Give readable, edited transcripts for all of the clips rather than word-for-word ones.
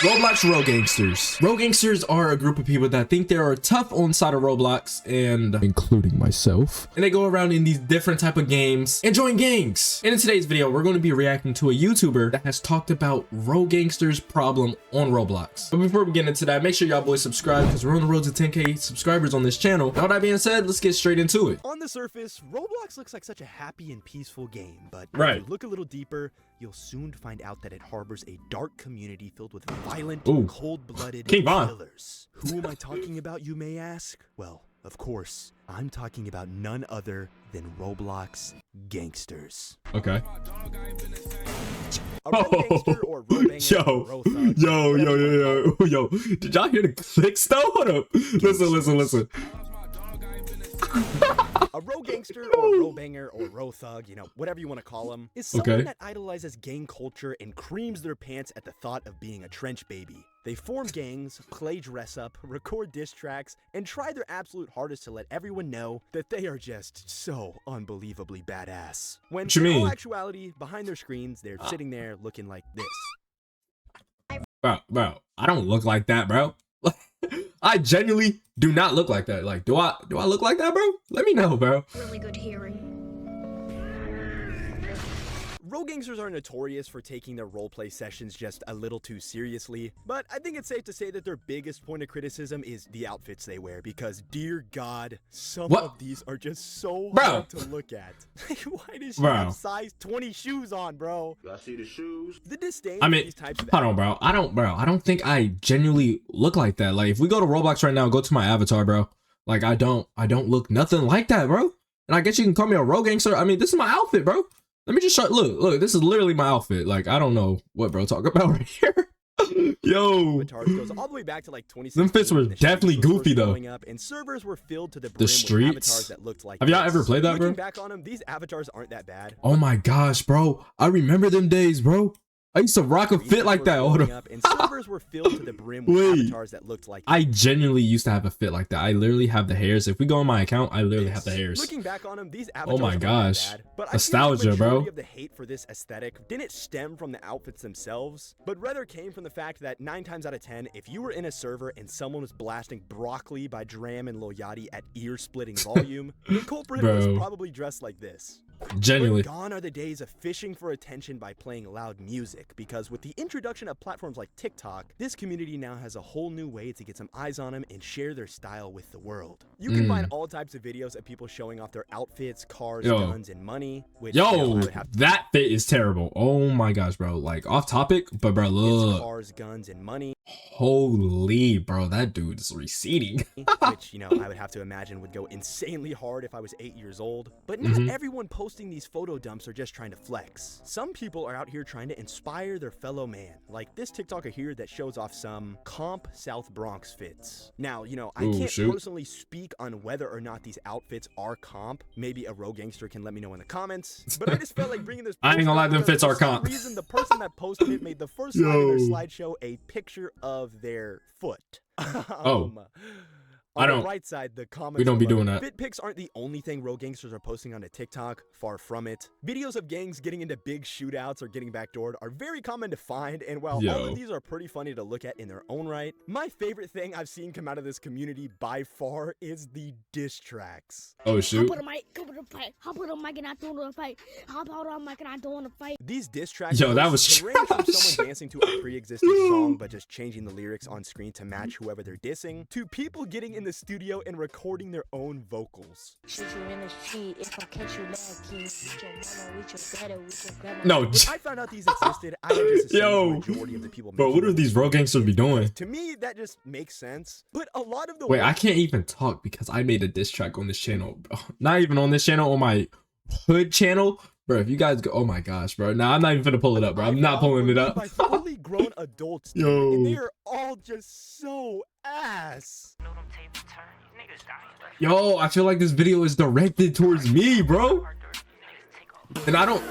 Roblox rogue gangsters. Rogue gangsters are a group of people that think they are tough on side of Roblox, and including myself. And they go around in these different type of games and join gangs. And in today's video, we're going to be reacting to a YouTuber that has talked about rogue gangsters problem on Roblox. But before we get into that, make sure y'all boys subscribe because we're on the road to 10K subscribers on this channel. Now that being said, let's get straight into it. On the surface, Roblox looks like such a happy and peaceful game, but right. If you look a little deeper, you'll soon find out that it harbors a dark community filled with violent, cold-blooded killers. Who am I talking about, you may ask? Well, of course, I'm talking about none other than Roblox gangsters. Okay. A rogue gangster or yo, did y'all hear the clicks though? Hold up. Listen. A rogue gangster or row banger or row thug, you know, whatever you want to call them, is someone that idolizes gang culture and creams their pants at the thought of being a trench baby. They form gangs, play dress up, record diss tracks, and try their absolute hardest to let everyone know that they are just so unbelievably badass. When in all actuality, behind their screens, they're sitting there looking like this. Bro, I don't look like that, bro. I genuinely do not look like that. Like, do I look like that, bro? Let me know, bro. Really good hearing. Rogue gangsters are notorious for taking their roleplay sessions just a little too seriously, but I think it's safe to say that their biggest point of criticism is the outfits they wear, because dear God, some of these are just so hard to look at. Why does she have size 20 shoes on, bro? I see the shoes. The disdain I mean, for these types of hold on, bro. I don't think I genuinely look like that. Like, if we go to Roblox right now, go to my avatar, bro. Like, I don't look nothing like that, bro. And I guess you can call me a rogue gangster. I mean, this is my outfit, bro. Let me just show. Look, this is literally my outfit. Like, I don't know what bro talk about right here. Yo, goes all the way back to like 2016. Them fits were definitely goofy though. Up, and servers were filled to the brim the streets. With avatars that looked like Have y'all ever played that, bro? Looking back on them, these avatars aren't that bad. Oh my gosh, bro. I remember them days, bro. I used to rock a fit like that. Hold up. And servers were filled to the brim with avatars that looked like I genuinely used to have a fit like that. I literally have the hairs. If we go on my account, I literally have the hairs. Looking back on them, these avatars oh my gosh. Bad, but nostalgia, bro. Of the hate for this aesthetic didn't stem from the outfits themselves, but rather came from the fact that 9 times out of 10, if you were in a server and someone was blasting Broccoli by Dram and Lil Yachty at ear-splitting volume, the culprit was probably dressed like this. Genuinely. But gone are the days of fishing for attention by playing loud music, because with the introduction of platforms like TikTok, this community now has a whole new way to get some eyes on them and share their style with the world. You can find all types of videos of people showing off their outfits, cars, guns, and money. Which, that fit is terrible. Oh my gosh, bro. Like, off topic, but bro, look. Cars, guns, and money. Holy, bro, that dude is receding. Which, you know, I would have to imagine would go insanely hard if I was 8 years old. But not everyone posting these photo dumps are just trying to flex. Some people are out here trying to inspire their fellow man, like this TikToker here that shows off some comp South Bronx fits. Now, you know, I can't personally speak on whether or not these outfits are comp. Maybe a rogue gangster can let me know in the comments. But I just felt like bringing this. I ain't gonna lie, them fits are comp. For some reason, the person that posted it made the first slide of their slideshow a picture of their foot. On the right side, the comments we don't be doing that. Fit pics aren't the only thing rogue gangsters are posting onto TikTok. Far from it. Videos of gangs getting into big shootouts or getting backdoored are very common to find, and while all of these are pretty funny to look at in their own right, my favorite thing I've seen come out of this community by far is the diss tracks. Oh shoot. These diss tracks that was range from someone dancing to a pre-existing song but just changing the lyrics on screen to match whoever they're dissing, to people getting in the studio and recording their own vocals. No, when I found out these existed, I had just assumed the majority of the people. But what are these rogue gangsters be doing? To me, that just makes sense. But a lot of the wait, I can't even talk because I made a diss track on this channel, bro. Not even on this channel, on my hood channel. Bro, if you guys go, oh my gosh, bro. Nah, I'm not even gonna pull it up, bro. I'm not pulling it up. By fully grown adults, and they are all just so ass. Yo, I feel like this video is directed towards me, bro. And I don't.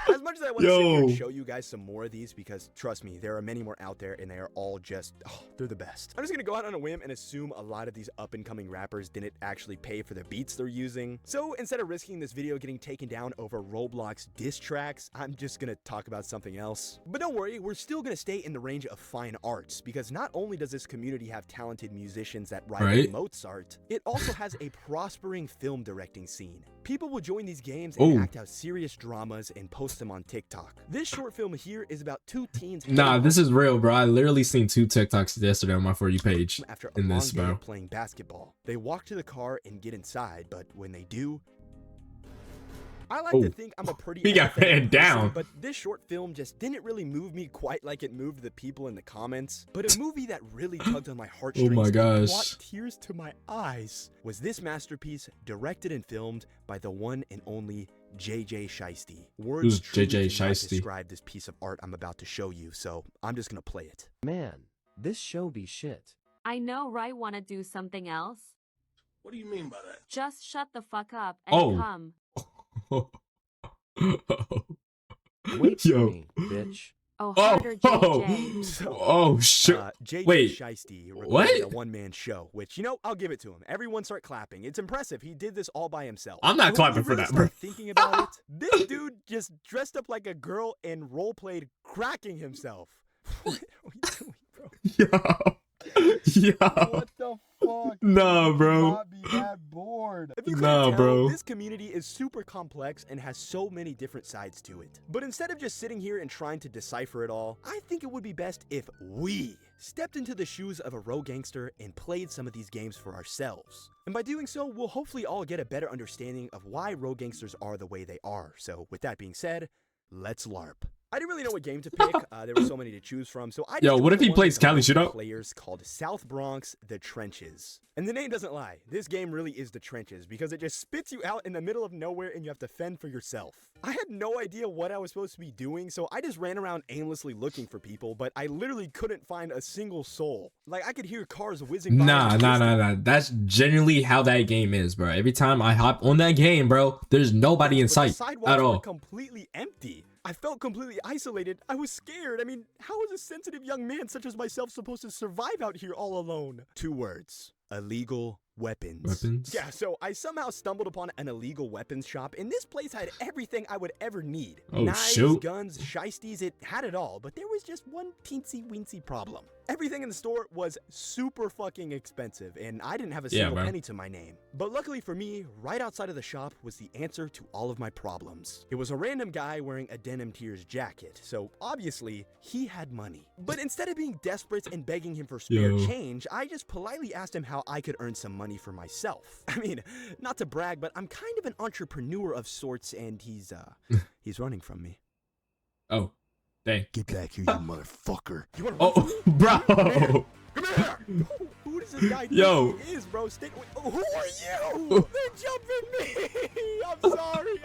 As much as reason I want to sit here and show you guys some more of these, because trust me, there are many more out there and they are all just, they're the best. I'm just gonna go out on a whim and assume a lot of these up and coming rappers didn't actually pay for the beats they're using. So instead of risking this video getting taken down over Roblox diss tracks, I'm just gonna talk about something else. But don't worry, we're still gonna stay in the range of fine arts, because not only does this community have talented musicians that rival Mozart, it also has a prospering film directing scene. People will join these games and act out serious dramas and post them on TikTok. This short film here is about two teens. Nah, this is real, bro. I literally seen 2 TikToks yesterday on my For You page. After a long day of playing basketball, they walk to the car and get inside, but when they do, I like to think I'm a pretty he got ran down, but this short film just didn't really move me quite like it moved the people in the comments. But a movie that really tugged on my heartstrings and brought tears to my eyes was this masterpiece, directed and filmed by the one and only JJ Shiesty. Words truly cannot describe this piece of art I'm about to show you, so I'm just gonna play it. Man, this show be shit. I know, right? Wanna do something else? What do you mean by that? Just shut the fuck up and come. Wait for me, bitch. JJ Wait, Shiesty what? A one-man show, which, you know, I'll give it to him. Everyone start clapping. It's impressive. He did this all by himself. I'm not clapping for that, bro. Thinking about it, this dude just dressed up like a girl and role-played cracking himself. What are we doing, bro? Yo. What the fuck? Nah, bro. Not be that bored. If you Nah, couldn't tell, bro. This community is super complex and has so many different sides to it. But instead of just sitting here and trying to decipher it all, I think it would be best if we stepped into the shoes of a rogue gangster and played some of these games for ourselves. And by doing so, we'll hopefully all get a better understanding of why rogue gangsters are the way they are. So with that being said, let's LARP. I didn't really know what game to pick. There were so many to choose from, so I just what if he plays Cali Shootout? Players called South Bronx, The Trenches. And the name doesn't lie. This game really is the trenches, because it just spits you out in the middle of nowhere and you have to fend for yourself. I had no idea what I was supposed to be doing, so I just ran around aimlessly looking for people, but I literally couldn't find a single soul. Like, I could hear cars whizzing by. Nah. That's genuinely how that game is, bro. Every time I hop on that game, bro, there's nobody in sight at all. Were completely empty. I felt completely isolated. I was scared. I mean, how is a sensitive young man such as myself supposed to survive out here all alone? 2 words. Illegal weapons. Yeah, so I somehow stumbled upon an illegal weapons shop, and this place had everything I would ever need. Knives, guns, shiesties, it had it all, but there was just one teensy-weensy problem. Everything in the store was super fucking expensive, and I didn't have a single penny to my name. But luckily for me, right outside of the shop was the answer to all of my problems. It was a random guy wearing a Denim Tears jacket, so obviously he had money. But instead of being desperate and begging him for spare change, I just politely asked him how I could earn some money for myself. I mean, not to brag, but I'm kind of an entrepreneur of sorts, and he's running from me. Oh, dang. Get back here, you motherfucker. You wanna run from me? Bro. Come here. Who does this guy think he is, bro? Who are you? They're jumping me. I'm sorry.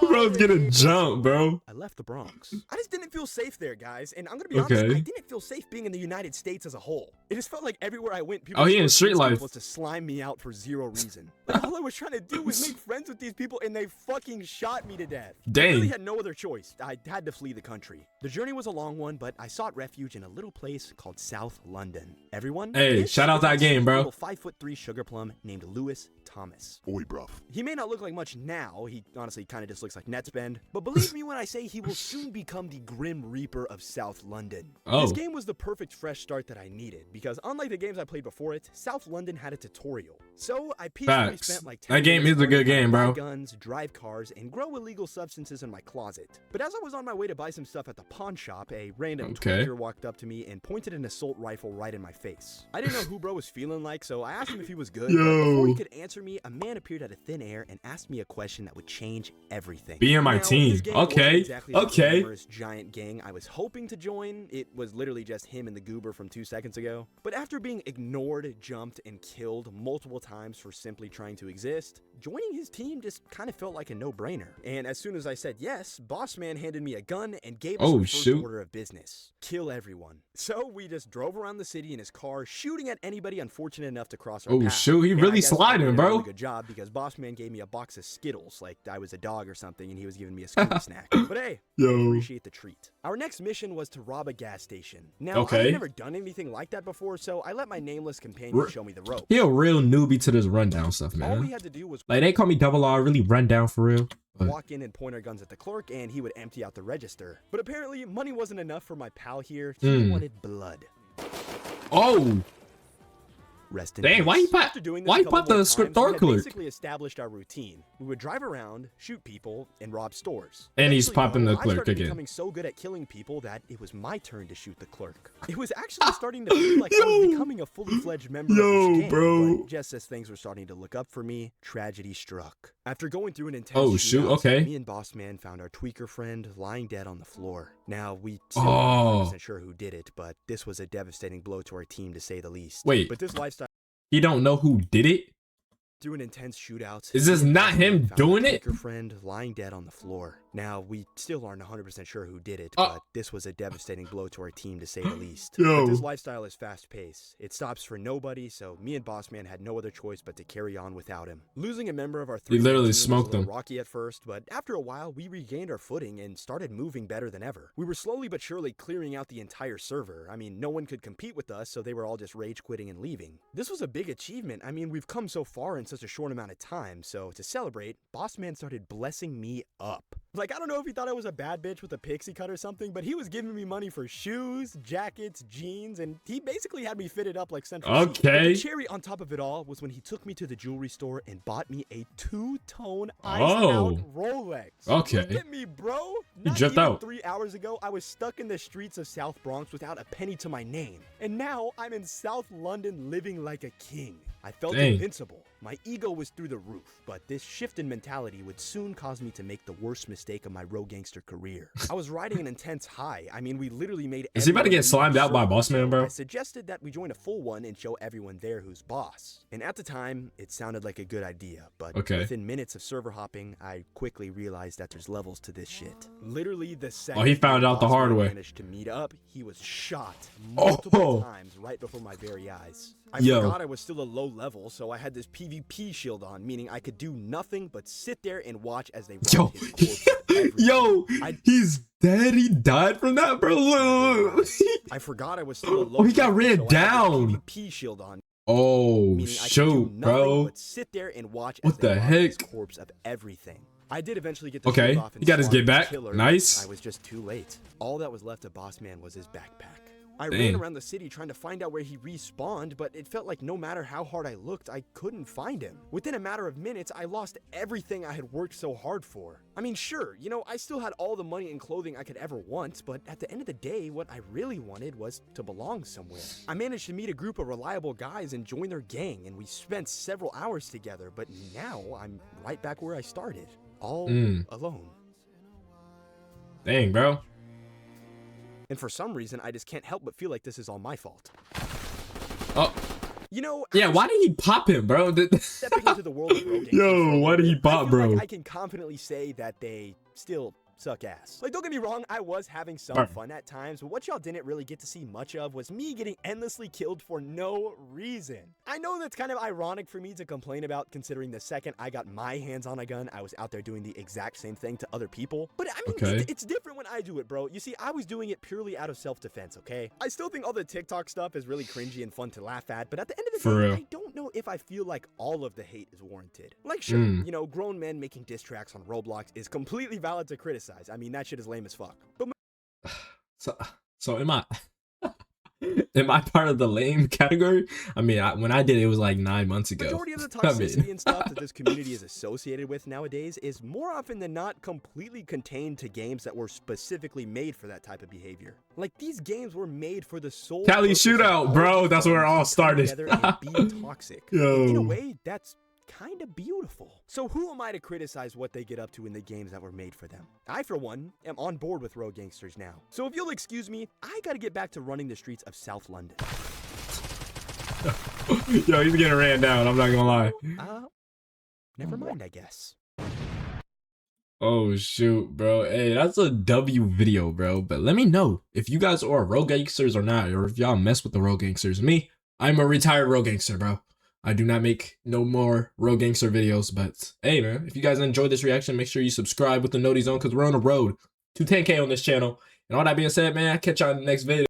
Bro's gonna jump, bro. I left the Bronx. I just didn't feel safe there, guys. And I'm gonna be honest, I didn't feel safe being in the United States as a whole. It just felt like everywhere I went, people in street life was to slime me out for 0 reason. Like, all I was trying to do was make friends with these people, and they fucking shot me to death. Dang. I really had no other choice. I had to flee the country. The journey was a long one, but I sought refuge in a little place called South London. Everyone, hey, shout out that game, bro. Little 5'3" sugar plum named Lewis Thomas. Oi, bruv. He may not look like much now. He honestly kind of just looks like Netspend. But believe me when I say he will soon become the Grim Reaper of South London. This game was the perfect fresh start that I needed, because unlike the games I played before it, South London had a tutorial. So I peacefully spent like 10 that game is a good game, bro. Guns, drive cars, and grow illegal substances in my closet. But as I was on my way to buy some stuff at the pawn shop, a random twinger walked up to me and pointed an assault rifle right in my face. I didn't know who bro was feeling like, so I asked him if he was good. But before he could answer me, a man appeared out of thin air and asked me a question that would change everything. Be in my team. Okay. Exactly the giant gang I was hoping to join. It was literally just him and the goober from 2 seconds ago. But after being ignored, jumped, and killed multiple times for simply trying to exist, joining his team just kind of felt like a no-brainer. And as soon as I said yes, Boss Man handed me a gun and gave us our first order of business: kill everyone. So we just drove around the city in his car, shooting at anybody unfortunate enough to cross our path. Shoot, he really sliding, bro. Really good job, because Boss Man gave me a box of Skittles like I was a dog or something, and he was giving me a Scooby snack. But hey, I appreciate the treat. Our next mission was to rob a gas station. Now, I've never done anything like that before, so I let my nameless companion show me the rope. He a real newbie to this rundown stuff, man. All we had to do was, like, they call me Double R, really run down for real. Walk in and point our guns at the clerk, and he would empty out the register. But apparently, money wasn't enough for my pal here. He wanted blood. Oh! Rest in Dang, peace. why you pop the script door clerk? Basically established our routine. We would drive around, shoot people, and rob stores. And he's popping the clerk I started again. becoming so good at killing people that it was my turn to shoot the clerk. It was actually starting to feel like I was becoming a fully fledged member of this game. Bro. But just as things were starting to look up for me, tragedy struck. After going through an intense shootout, me and Boss Man found our tweaker friend lying dead on the floor. Now, we still aren't 100% sure who did it, but this was a devastating blow to our team, to say the least. Wait. But this lifestyle... You don't know who did it? Through an intense shootout, is this not him doing it? Your friend lying dead on the floor. Now, we still aren't 100% sure who did it, but this was a devastating blow to our team, to say the least. But this lifestyle is fast-paced. It stops for nobody, so me and Boss Man had no other choice but to carry on without him. Losing a member of our three literally team smoked was a him. little rocky at first, but after a while, we regained our footing and started moving better than ever. We were slowly but surely clearing out the entire server. I mean, no one could compete with us, so they were all just rage quitting and leaving. This was a big achievement. I mean, we've come so far in such a short amount of time, so to celebrate, Boss Man started blessing me up. Like, I don't know if he thought I was a bad bitch with a pixie cut or something, but he was giving me money for shoes, jackets, jeans, and he basically had me fitted up like Central Cee. But the cherry on top of it all was when he took me to the jewelry store and bought me a two-tone iced-out Rolex. Look at me, bro. Not even 3 hours ago, I was stuck in the streets of South Bronx without a penny to my name. And now, I'm in South London living like a king. I felt invincible. My ego was through the roof, but this shift in mentality would soon cause me to make the worst mistake of my road gangster career. I was riding an intense high. I mean, we literally made... Is he about to get slimed out by Boss Man, bro? I suggested that we join a full one and show everyone there who's boss. And at the time, it sounded like a good idea, but within minutes of server hopping, I quickly realized that there's levels to this shit. Literally the second he found out the hard way. Managed to meet up, he was shot multiple times right before my very eyes. I forgot I was still a low level, so I had this PvP shield on, meaning I could do nothing but sit there and watch as they robbed his corpse. He's dead. He died from that, bro. I forgot I was still a low he got ran so down. PvP shield on. Shoot, bro. But sit there and watch what the heck? His corpse of everything. I did eventually get the shield off and he got his get back. Nice. I was just too late. All that was left of Boss Man was his backpack. I ran around the city trying to find out where he respawned, but it felt like no matter how hard I looked, I couldn't find him. Within a matter of minutes, I lost everything I had worked so hard for. I mean, sure, you know, I still had all the money and clothing I could ever want, but at the end of the day, what I really wanted was to belong somewhere. I managed to meet a group of reliable guys and join their gang, and we spent several hours together, but now I'm right back where I started, all alone. Dang, bro. And for some reason, I just can't help but feel like this is all my fault. You know, why did he pop him, bro? Stepping into the world of road games, why did he pop, bro? Like I can confidently say that they still suck ass. Like, don't get me wrong, I was having some fun at times, but what y'all didn't really get to see much of was me getting endlessly killed for no reason. I know that's kind of ironic for me to complain about, considering the second I got my hands on a gun, I was out there doing the exact same thing to other people. But I mean, it's different when I do it, bro. You see, I was doing it purely out of self-defense, okay? I still think all the TikTok stuff is really cringy and fun to laugh at, but at the end of the day, I don't know if I feel like all of the hate is warranted. Like, sure, you know, grown men making diss tracks on Roblox is completely valid to criticize. I mean, that shit is lame as fuck. But so am I part of the lame category? I mean, when I did it was like 9 months ago. Majority of the toxicity and stuff that this community is associated with nowadays is more often than not completely contained to games that were specifically made for that type of behavior. Like, these games were made for the sole Cali Shootout, bro. That's where it all started. And be toxic. In a way, that's kind of beautiful. So who am I to criticize what they get up to in the games that were made for them? I, for one, am on board with Road Gangsters now. So if you'll excuse me, I gotta get back to running the streets of South London. Yo, he's getting ran down, I'm not gonna lie. Never mind, I guess. Oh shoot, bro. Hey, that's a W video, bro. But let me know if you guys are rogue gangsters or not, or if y'all mess with the rogue gangsters. Me, I'm a retired rogue gangster, bro. I do not make no more rogue gangster videos. But hey, man, if you guys enjoyed this reaction, make sure you subscribe with the noties on, because we're on the road to 10K on this channel. And all that being said, man, I'll catch y'all in the next video.